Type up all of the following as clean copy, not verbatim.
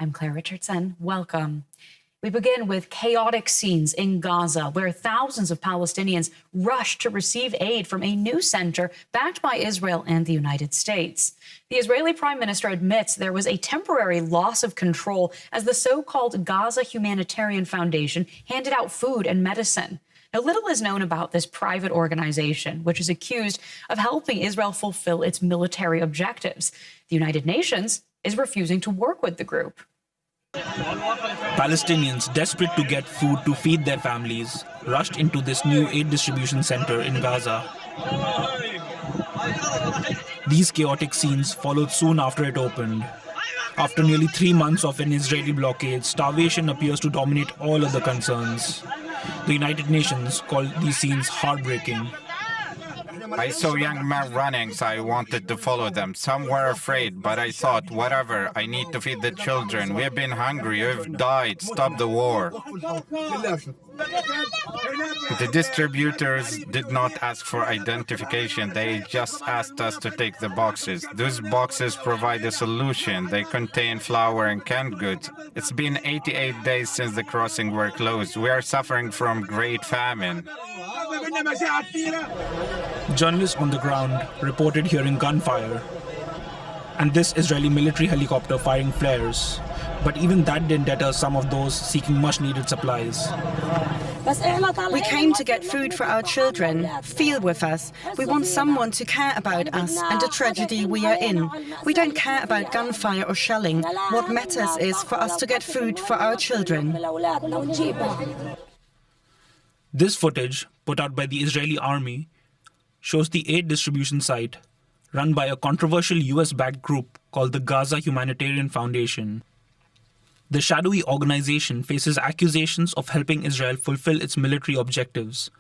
I'm Claire Richardson. Welcome. We begin with chaotic scenes in Gaza, where thousands of Palestinians rushed to receive aid from a new center backed by Israel and the United States. The Israeli Prime Minister admits there was a temporary loss of control as the so-called Gaza Humanitarian Foundation handed out food and medicine. Now, little is known about this private organization, which is accused of helping Israel fulfill its military objectives. The United Nations is refusing to work with the group. Palestinians desperate to get food to feed their families rushed into this new aid distribution center in Gaza. These chaotic scenes followed soon after it opened. After nearly 3 months of an Israeli blockade, starvation appears to dominate all other concerns. The United Nations called these scenes heartbreaking. I saw young men running, so I wanted to follow them. Some were afraid, but I thought, whatever, I need to feed the children. We've been hungry, we've died, stop the war. The distributors did not ask for identification, they just asked us to take the boxes. Those boxes provide a solution. They contain flour and canned goods. It's been 88 days since the crossings were closed. We are suffering from great famine. Journalists on the ground reported hearing gunfire and this Israeli military helicopter firing flares. But even that didn't deter some of those seeking much-needed supplies. We came to get food for our children. Feel with us. We want someone to care about us and the tragedy we are in. We don't care about gunfire or shelling. What matters is for us to get food for our children. This footage, put out by the Israeli army, shows the aid distribution site run by a controversial US-backed group called the Gaza Humanitarian Foundation. The shadowy organization faces accusations of helping Israel fulfill its military objectives,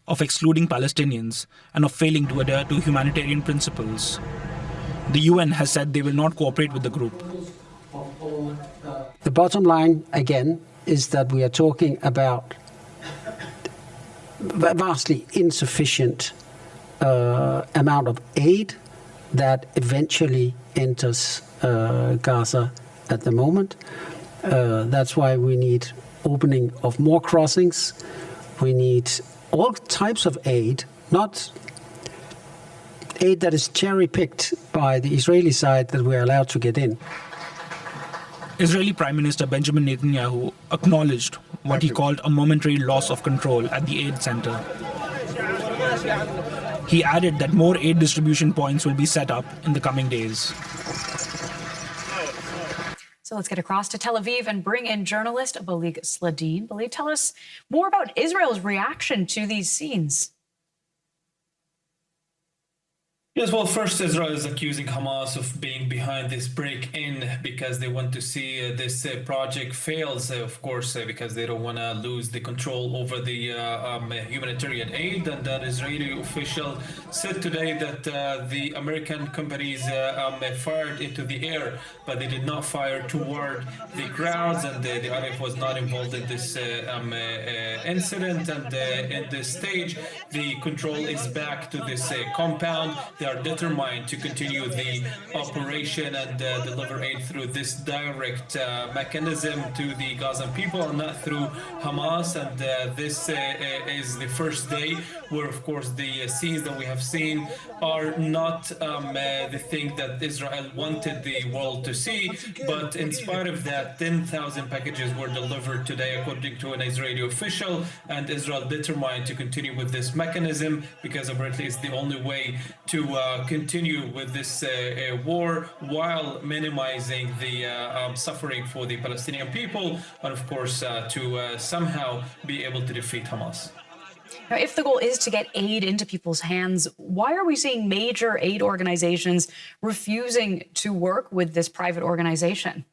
of excluding Palestinians, and of failing to adhere to humanitarian principles. The UN has said they will not cooperate with the group. The bottom line, again, is that we are talking about a vastly insufficient amount of aid that eventually enters Gaza at the moment. That's why we need opening of more crossings. We need all types of aid, not aid that is cherry-picked by the Israeli side that we're allowed to get in. Israeli Prime Minister Benjamin Netanyahu acknowledged what he called a momentary loss of control at the aid center. He added that more aid distribution points will be set up in the coming days. So let's get across to Tel Aviv and bring in journalist Balig Sladeen. Balig, tell us more about Israel's reaction to these scenes. Yes, well, first, Israel is accusing Hamas of being behind this break-in because they want to see this project fails, of course, because they don't want to lose the control over the humanitarian aid. And an Israeli official said today that the American companies fired into the air, but they did not fire toward the crowds, and the IDF was not involved in this incident. And in this stage, the control is back to this compound. They are determined to continue the operation and deliver aid through this direct mechanism to the Gazan people, and not through Hamas. And this is the first day where, of course, the scenes that we have seen are not the thing that Israel wanted the world to see. But in spite of that, 10,000 packages were delivered today, according to an Israeli official, and Israel determined to continue with this mechanism because apparently it's the only way to continue with this war while minimizing the suffering for the Palestinian people, and of course to somehow be able to defeat Hamas. Now, if the goal is to get aid into people's hands, why are we seeing major aid organizations refusing to work with this private organization?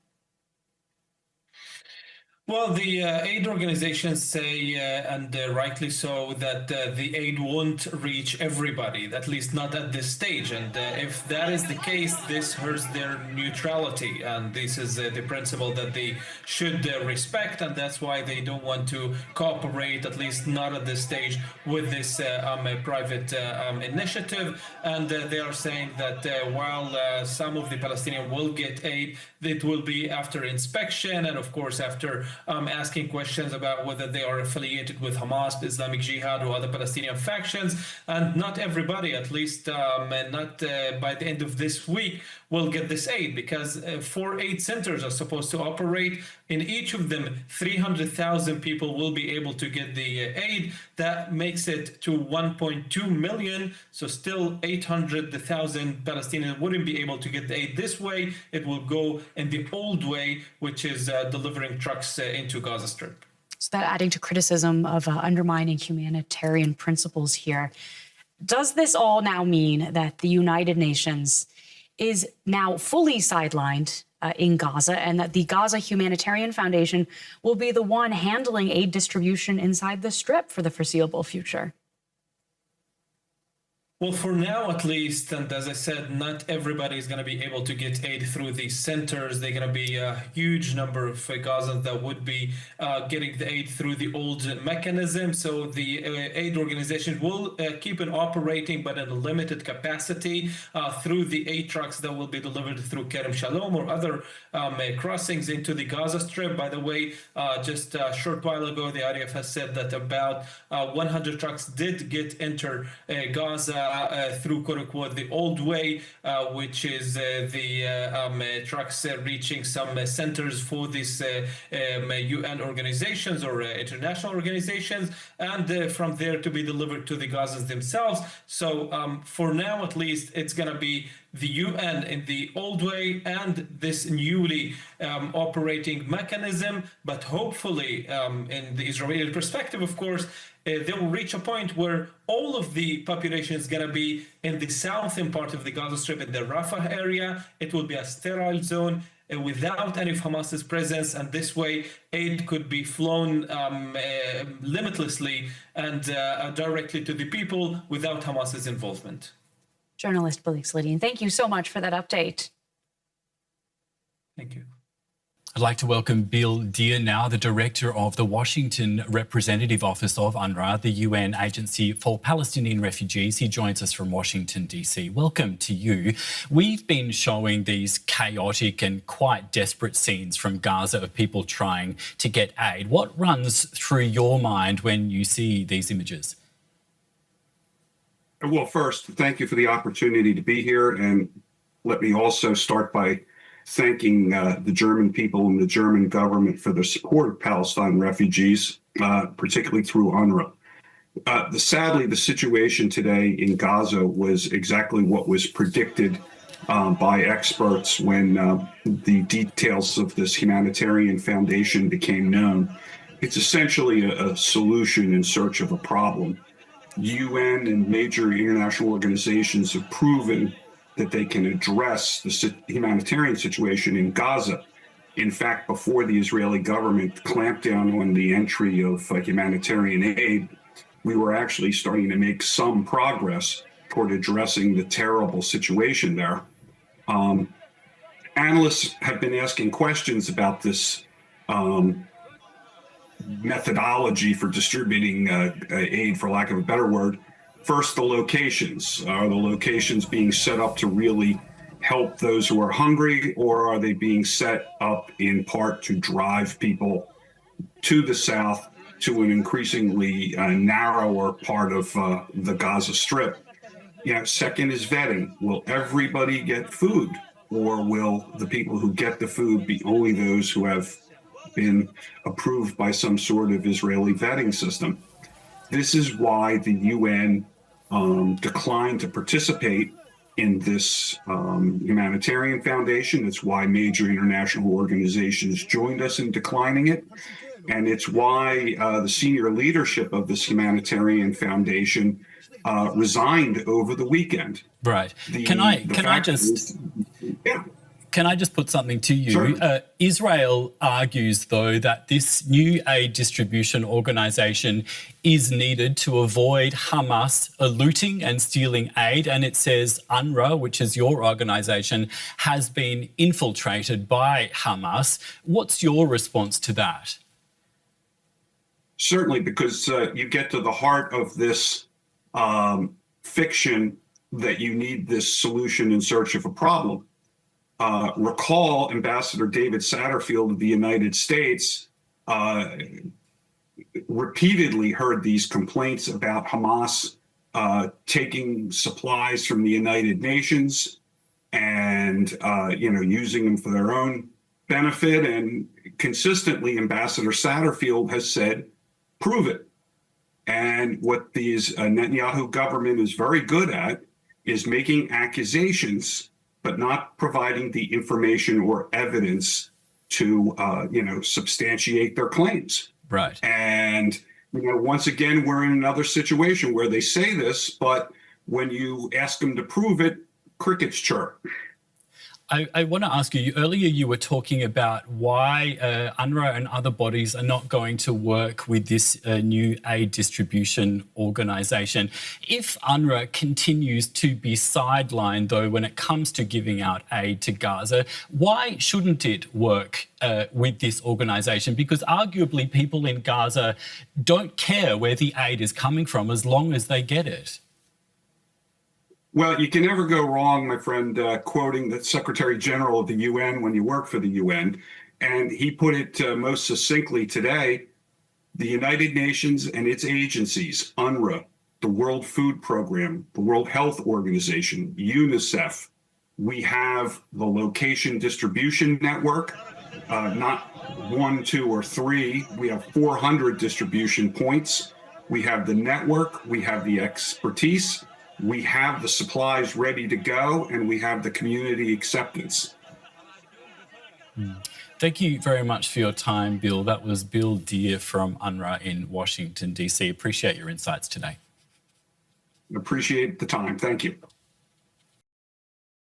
Well, the aid organizations say, and rightly so, that the aid won't reach everybody, at least not at this stage. And if that is the case, this hurts their neutrality. And this is the principle that they should respect. And that's why they don't want to cooperate, at least not at this stage, with this private initiative. And they are saying that while some of the Palestinians will get aid, it will be after inspection and, of course, after asking questions about whether they are affiliated with Hamas, Islamic Jihad, or other Palestinian factions. And not everybody, at least not by the end of this week, will get this aid, because 4 aid centers are supposed to operate. In each of them, 300,000 people will be able to get the aid. That makes it to 1.2 million. So still 800,000 Palestinians wouldn't be able to get the aid this way. It will go in the old way, which is delivering trucks into Gaza Strip. So that adding to criticism of undermining humanitarian principles here. Does this all now mean that the United Nations is now fully sidelined in Gaza, and that the Gaza Humanitarian Foundation will be the one handling aid distribution inside the Strip for the foreseeable future? Well, for now, at least, and as I said, not everybody is going to be able to get aid through these centers. They're going to be a huge number of Gazans that would be getting the aid through the old mechanism. So the aid organizations will keep on operating, but in a limited capacity through the aid trucks that will be delivered through Kerem Shalom or other crossings into the Gaza Strip. By the way, just a short while ago, the IDF has said that about 100 trucks did enter Gaza through, quote unquote, the old way, which is the trucks reaching some centers for these UN organizations or international organizations, and from there to be delivered to the Gazans themselves. So for now, at least, it's going to be the UN in the old way and this newly operating mechanism. But hopefully, in the Israeli perspective, of course, they will reach a point where all of the population is going to be in the southern part of the Gaza Strip, in the Rafah area. It will be a sterile zone without any of Hamas's presence, and this way aid could be flown limitlessly and directly to the people without Hamas's involvement. Journalist Balig Sladeen, thank you so much for that update. Thank you. I'd like to welcome Bill Deere now, the Director of the Washington Representative Office of UNRWA, the UN Agency for Palestinian Refugees. He joins us from Washington, D.C. Welcome to you. We've been showing these chaotic and quite desperate scenes from Gaza of people trying to get aid. What runs through your mind when you see these images? Well, first, thank you for the opportunity to be here. And let me also start by thanking the German people and the German government for their support of Palestine refugees, particularly through UNRWA. Sadly, the situation today in Gaza was exactly what was predicted by experts when the details of this humanitarian foundation became known. It's essentially a solution in search of a problem. UN and major international organizations have proven that they can address the humanitarian situation in Gaza. In fact, before the Israeli government clamped down on the entry of humanitarian aid, we were actually starting to make some progress toward addressing the terrible situation there. Analysts have been asking questions about this methodology for distributing aid, for lack of a better word. First, the locations. Are the locations being set up to really help those who are hungry, or are they being set up in part to drive people to the south, to an increasingly narrower part of the Gaza Strip? Second is vetting. Will everybody get food, or will the people who get the food be only those who have been approved by some sort of Israeli vetting system? This is why the UN declined to participate in this humanitarian foundation. It's why major international organizations joined us in declining it. And it's why the senior leadership of this humanitarian foundation resigned over the weekend. Right. Can I just... Yeah. Can I just put something to you? Sure. Israel argues, though, that this new aid distribution organisation is needed to avoid Hamas looting and stealing aid. And it says UNRWA, which is your organisation, has been infiltrated by Hamas. What's your response to that? Certainly, because you get to the heart of this fiction that you need this solution in search of a problem. Recall Ambassador David Satterfield of the United States repeatedly heard these complaints about Hamas taking supplies from the United Nations and using them for their own benefit. And consistently, Ambassador Satterfield has said, prove it. And what these Netanyahu government is very good at is making accusations, but not providing the information or evidence to, substantiate their claims. Right. And, once again, we're in another situation where they say this, but when you ask them to prove it, crickets chirp. I want to ask you, earlier you were talking about why UNRWA and other bodies are not going to work with this new aid distribution organisation. If UNRWA continues to be sidelined, though, when it comes to giving out aid to Gaza, why shouldn't it work with this organisation? Because arguably people in Gaza don't care where the aid is coming from as long as they get it. Well, you can never go wrong, my friend, quoting the Secretary General of the UN when you work for the UN. And he put it most succinctly today. The United Nations and its agencies, UNRWA, the World Food Program, the World Health Organization, UNICEF, we have the location distribution network, not 1, 2, or 3. We have 400 distribution points. We have the network. We have the expertise. We have the supplies ready to go, and we have the community acceptance. Thank you very much for your time, Bill. That was Bill Deere from UNRWA in Washington, D.C. Appreciate your insights today. Appreciate the time. Thank you.